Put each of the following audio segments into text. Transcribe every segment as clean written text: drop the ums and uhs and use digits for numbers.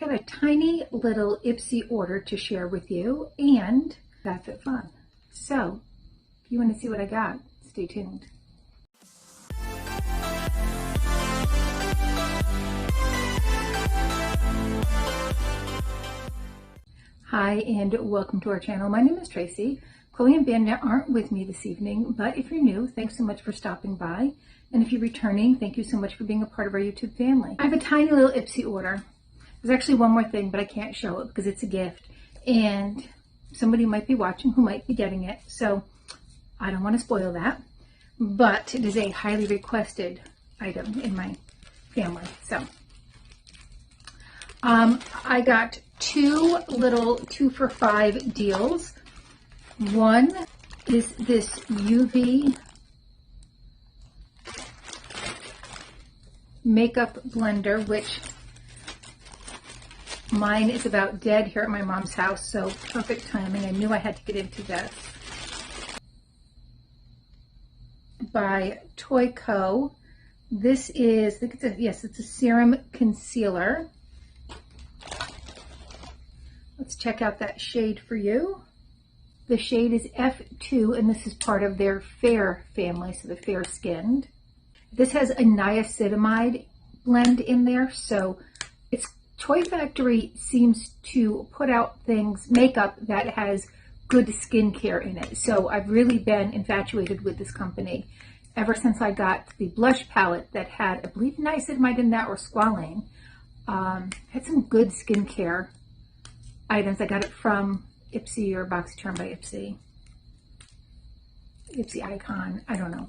have a tiny little Ipsy order to share with you and Fabfitfun. So if you want to see what I got, stay tuned. Hi and welcome to our channel. My name is Tracey. Chloe and Bandit aren't with me this evening, but if you're new, thanks so much for stopping by. And if you're returning, thank you so much for being a part of our YouTube family. I have a tiny little Ipsy order. There's actually one more thing, but I can't show it because it's a gift. And somebody might be watching who might be getting it. So I don't want to spoil that. But it is a highly requested item in my family. So I got two little 2 for $5 deals. One is this UV makeup blender, which mine is about dead here at my mom's house, so perfect timing. I knew I had to get into this. By Toy Co. This is, I think it's a, yes, it's a serum concealer. Let's check out that shade for you. The shade is F2, and this is part of their fair family, so the fair skinned. This has a niacinamide blend in there, so it's Toy Factory seems to put out things, makeup that has good skincare in it. So I've really been infatuated with this company ever since I got the blush palette that had, I believe, niacinamide in that or squalane. Had some good skincare items. I got it from Ipsy or Boxycharm by Ipsy. Ipsy Icon, I don't know.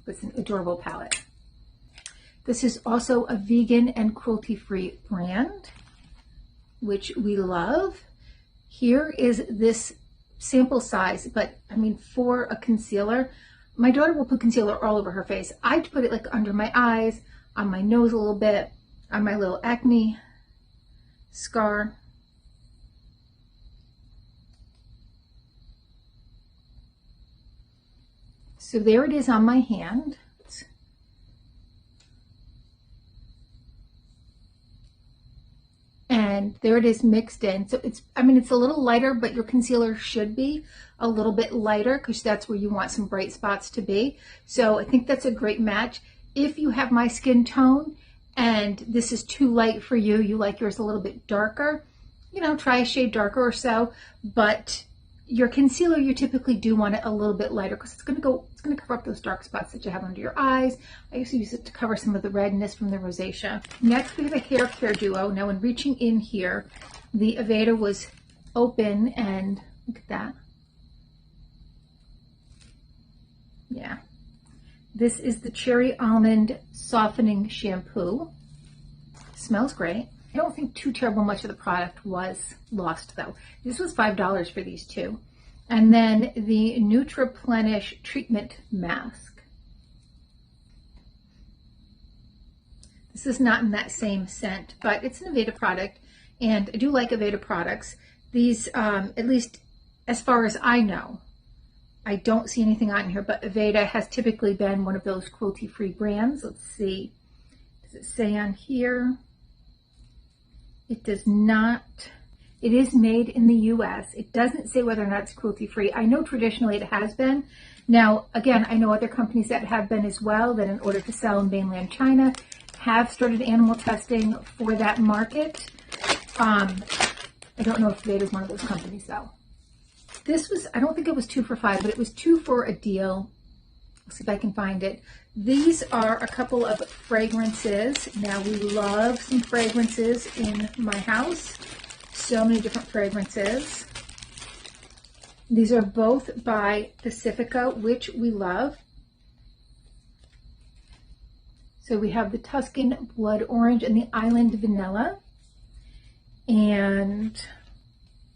It's an adorable palette. This is also a vegan and cruelty-free brand, which we love. Here is this sample size, but I mean, for a concealer, my daughter will put concealer all over her face. I put it like under my eyes, on my nose a little bit, on my little acne scar. So there it is on my hand. And there it is mixed in. So it's, I mean, it's a little lighter, but your concealer should be a little bit lighter because that's where you want some bright spots to be. So I think that's a great match. If you have my skin tone and this is too light for you, you like yours a little bit darker, you know, try a shade darker or so. But your concealer, you typically do want it a little bit lighter because it's going to cover up those dark spots that you have under your eyes. I used to use it to cover some of the redness from the rosacea. Next, we have a hair care duo. Now, when reaching in here, the Aveda was open, and look at that. Yeah. This is the Cherry Almond Softening Shampoo. Smells great. I don't think too terrible much of the product was lost though. This was $5 for these two. And then the Nutriplenish Treatment Mask. This is not in that same scent, but it's an Aveda product, and I do like Aveda products. These, at least as far as I know, I don't see anything on here, but Aveda has typically been one of those cruelty-free brands. Let's see, does it say on here? It does not. It is made in the US. It doesn't say whether or not it's cruelty-free. I know traditionally it has been. Now, again, I know other companies that have been as well, that in order to sell in mainland China, have started animal testing for that market. I don't know if Aveda is one of those companies though. This was, I don't think it was 2 for $5, but it was 2 for a deal. Let's see if I can find it. These are a couple of fragrances. Now, we love some fragrances in my house. So many different fragrances. These are both by Pacifica, which we love. So we have the Tuscan Blood Orange and the Island Vanilla. And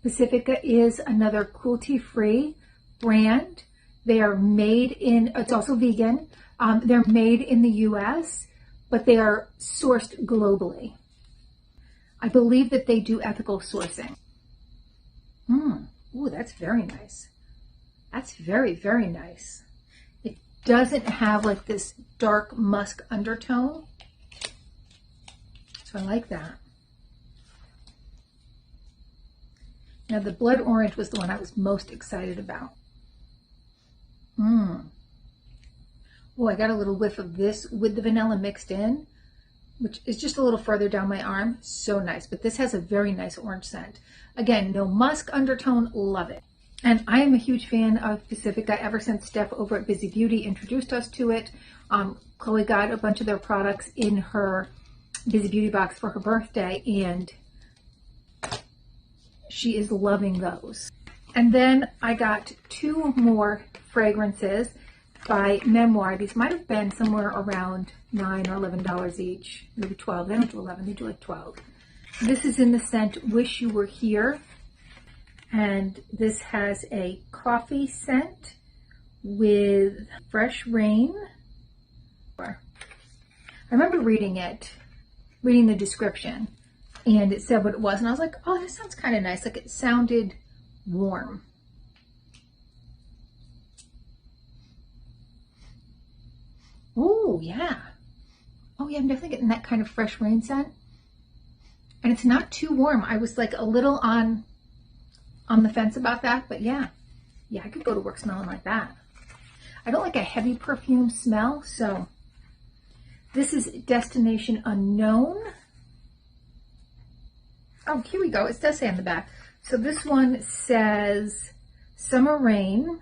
Pacifica is another cruelty-free brand. They are made in, it's also vegan. They're made in the US, but they are sourced globally. I believe that they do ethical sourcing. Ooh, that's very nice. That's very, very nice. It doesn't have like this dark musk undertone. So I like that. Now the blood orange was the one I was most excited about. Oh, I got a little whiff of this with the vanilla mixed in, which is just a little further down my arm. So nice. But this has a very nice orange scent. Again, no musk undertone. Love it. And I am a huge fan of Pacifica ever since Steph over at Busy Beauty introduced us to it. Chloe got a bunch of their products in her Busy Beauty box for her birthday, and she is loving those. And then I got 2 more fragrances by Memoir. These might have been somewhere around $9 or $11 each, maybe 12. They don't do 11, they do like 12. This is in the scent Wish You Were Here. And this has a coffee scent with fresh rain. I remember reading the description, and it said what it was, and I was like, oh, this sounds kind of nice. Like, it sounded warm. Oh, yeah. Oh, yeah, I'm definitely getting that kind of fresh rain scent. And it's not too warm. I was like a little on the fence about that, but yeah, I could go to work smelling like that. I don't like a heavy perfume smell, so this is Destination Unknown. Oh, here we go. It does say on the back. So this one says Summer Rain,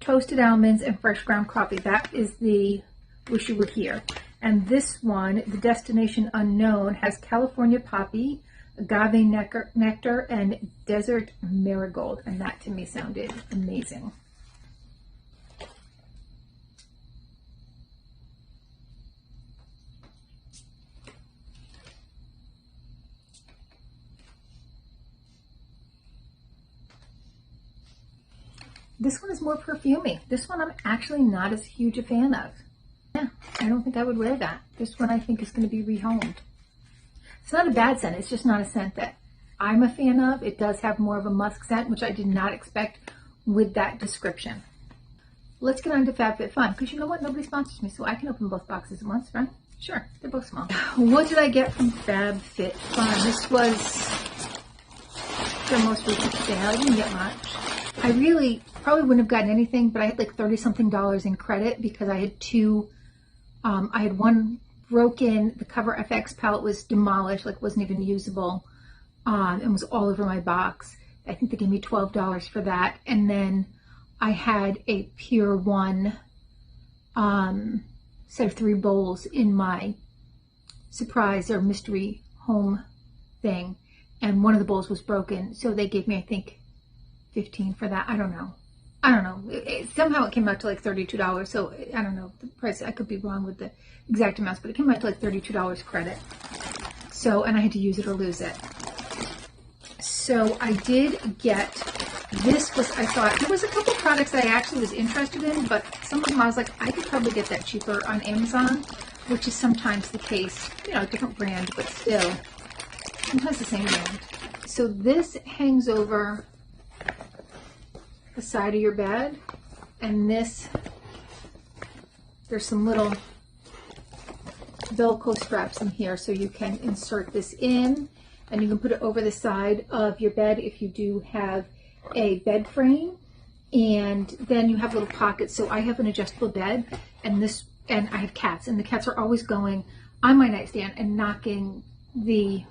Toasted Almonds, and Fresh Ground Coffee. That is the Wish You Were Here. And this one, the Destination Unknown, has California Poppy, Agave Nectar, and Desert Marigold. And that to me sounded amazing. This one is more perfumey. This one I'm actually not as huge a fan of. Yeah, I don't think I would wear that. This one I think is going to be rehomed. It's not a bad scent. It's just not a scent that I'm a fan of. It does have more of a musk scent, which I did not expect with that description. Let's get on to Fabfitfun, because you know what? Nobody sponsors me, so I can open both boxes at once, right? Sure, they're both small. What did I get from Fabfitfun? This was their most recent sale. I didn't get much. I really probably wouldn't have gotten anything, but I had like $30-something in credit because I had two. I had one broken. The Cover FX palette was demolished, like wasn't even usable, and was all over my box. I think they gave me $12 for that. And then I had a Pure One set of 3 bowls in my surprise or mystery home thing, and one of the bowls was broken, so they gave me, I think, $15 for that. I don't know. Somehow it came out to like $32, so I don't know the price. I could be wrong with the exact amounts, but it came out to like $32 credit. So, and I had to use it or lose it. So I did get, this was, I thought, there was a couple products that I actually was interested in, but some of them I was like, I could probably get that cheaper on Amazon, which is sometimes the case, you know, different brand, but still, sometimes the same brand. So this hangs over the side of your bed, and this, there's some little Velcro straps in here, so you can insert this in, and you can put it over the side of your bed if you do have a bed frame, and then you have little pockets. So I have an adjustable bed, and I have cats, and the cats are always going on my nightstand and knocking the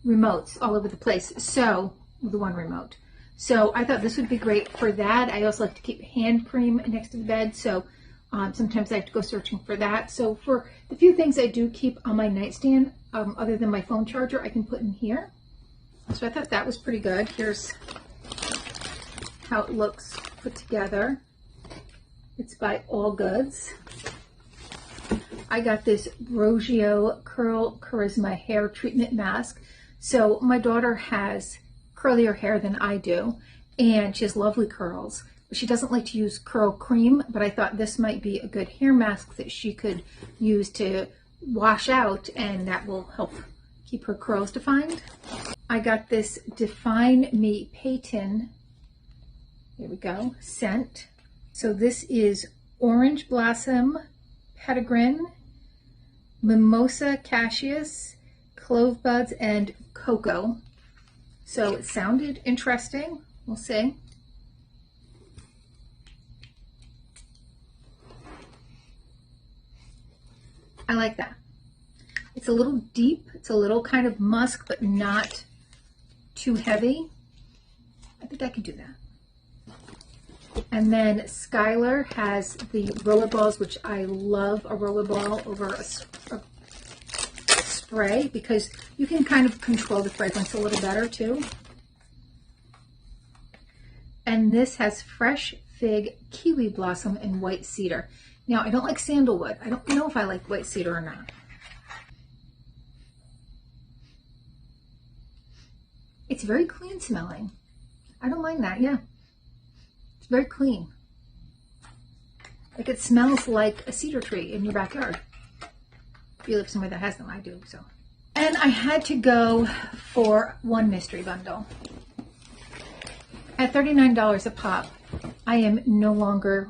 remotes all over the place. So the one remote. So I thought this would be great for that. I also like to keep hand cream next to the bed, so sometimes I have to go searching for that. So for the few things I do keep on my nightstand, other than my phone charger, I can put in here. So I thought that was pretty good. Here's how it looks put together. It's by All Goods. I got this Rogio Curl Charisma Hair Treatment Mask. So my daughter has curlier hair than I do, and she has lovely curls. She doesn't like to use curl cream, but I thought this might be a good hair mask that she could use to wash out, and that will help keep her curls defined. I got this Define Me Peyton, here we go, scent. So this is Orange Blossom, Petitgrain, Mimosa Cashews, Clove Buds, and Cocoa. So it sounded interesting. We'll see. I like that. It's a little deep. It's a little kind of musk, but not too heavy. I think I can do that. And then Skylar has the rollerballs, which I love a rollerball over a spray because you can kind of control the fragrance a little better too. And this has fresh fig, kiwi blossom, and white cedar. Now, I don't like sandalwood. I don't know if I like white cedar or not. It's very clean smelling. I don't mind that, yeah. It's very clean. Like it smells like a cedar tree in your backyard. If you live somewhere that has them, I do, so. And I had to go for one mystery bundle. At $39 a pop, I am no longer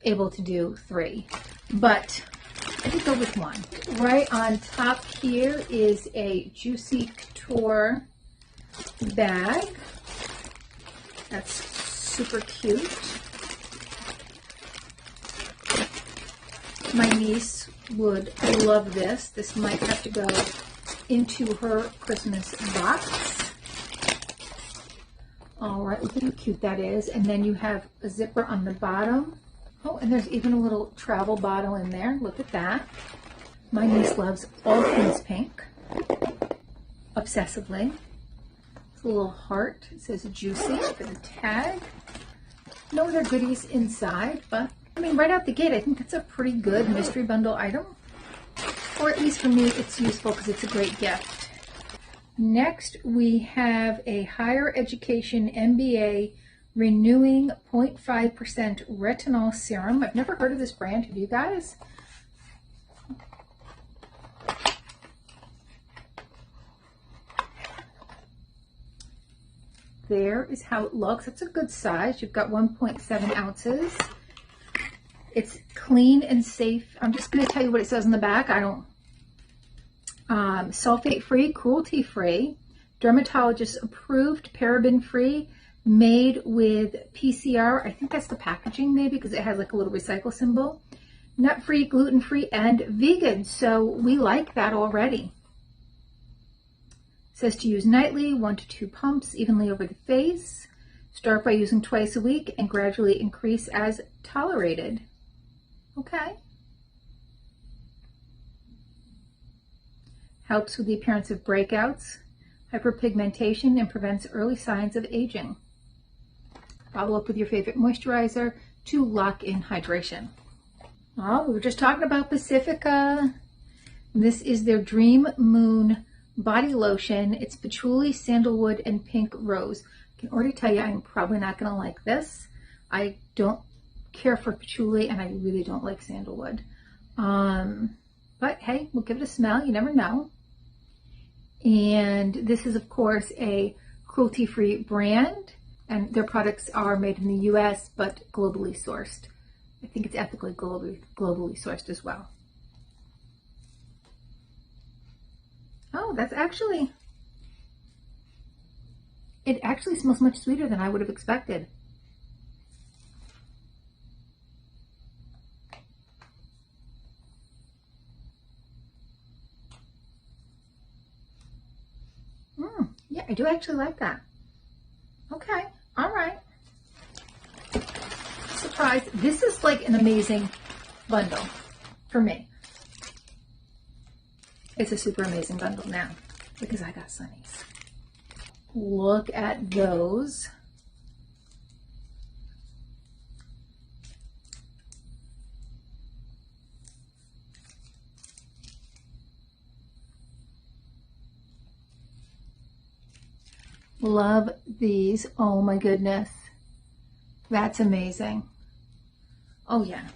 able to do 3, but I did go with 1. Right on top here is a Juicy Couture bag. That's super cute. My niece would love this. This might have to go into her Christmas box. All right, look at how cute that is. And then you have a zipper on the bottom. Oh, and there's even a little travel bottle in there. Look at that. My niece loves all things pink, obsessively. It's a little heart. It says juicy for the tag. No other goodies inside, but I mean, right out the gate, I think that's a pretty good mystery bundle item. Or at least for me, it's useful because it's a great gift. Next, we have a higher education MBA renewing 0.5% retinol serum. I've never heard of this brand. Have you guys? There is how it looks. It's a good size. You've got 1.7 ounces. It's clean and safe. I'm just going to tell you what it says on the back. I don't. Sulfate-free, cruelty-free, dermatologist-approved, paraben-free, made with PCR. I think that's the packaging maybe because it has like a little recycle symbol. Nut-free, gluten-free, and vegan. So we like that already. It says to use nightly, 1 to 2 pumps evenly over the face. Start by using twice a week and gradually increase as tolerated. Okay. Helps with the appearance of breakouts, hyperpigmentation, and prevents early signs of aging. Follow up with your favorite moisturizer to lock in hydration. Oh, we were just talking about Pacifica. This is their Dream Moon body lotion. It's patchouli, sandalwood, and pink rose. I can already tell you I'm probably not going to like this. I don't care for patchouli, and I really don't like sandalwood. But hey, we'll give it a smell. You never know. And this is, of course, a cruelty-free brand, and their products are made in the U.S. but globally sourced. I think it's ethically globally sourced as well. Oh, that's actually, it actually smells much sweeter than I would have expected. Yeah, I do actually like that. Okay, all right. Surprise. This is like an amazing bundle for me. It's a super amazing bundle now because I got sunnies. Look at those. Love these. Oh my goodness. That's amazing. Oh yeah.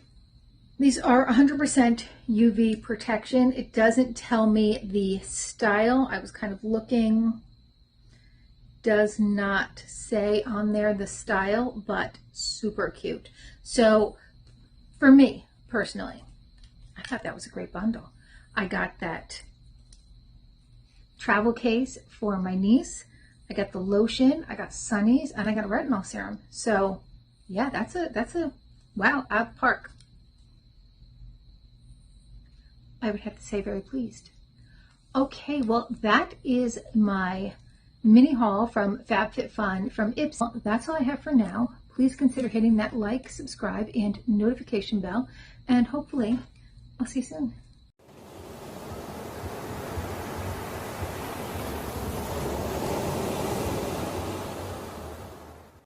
These are 100% UV protection. It doesn't tell me the style. I was kind of looking. Does not say on there the style, but super cute. So for me personally, I thought that was a great bundle. I got that travel case for my niece. I got the lotion, I got sunnies, and I got a retinol serum. So yeah, that's a wow, out of the park. I would have to say very pleased. Okay, well, that is my mini haul from Fabfitfun from Ipsy. That's all I have for now. Please consider hitting that like, subscribe, and notification bell, and hopefully I'll see you soon.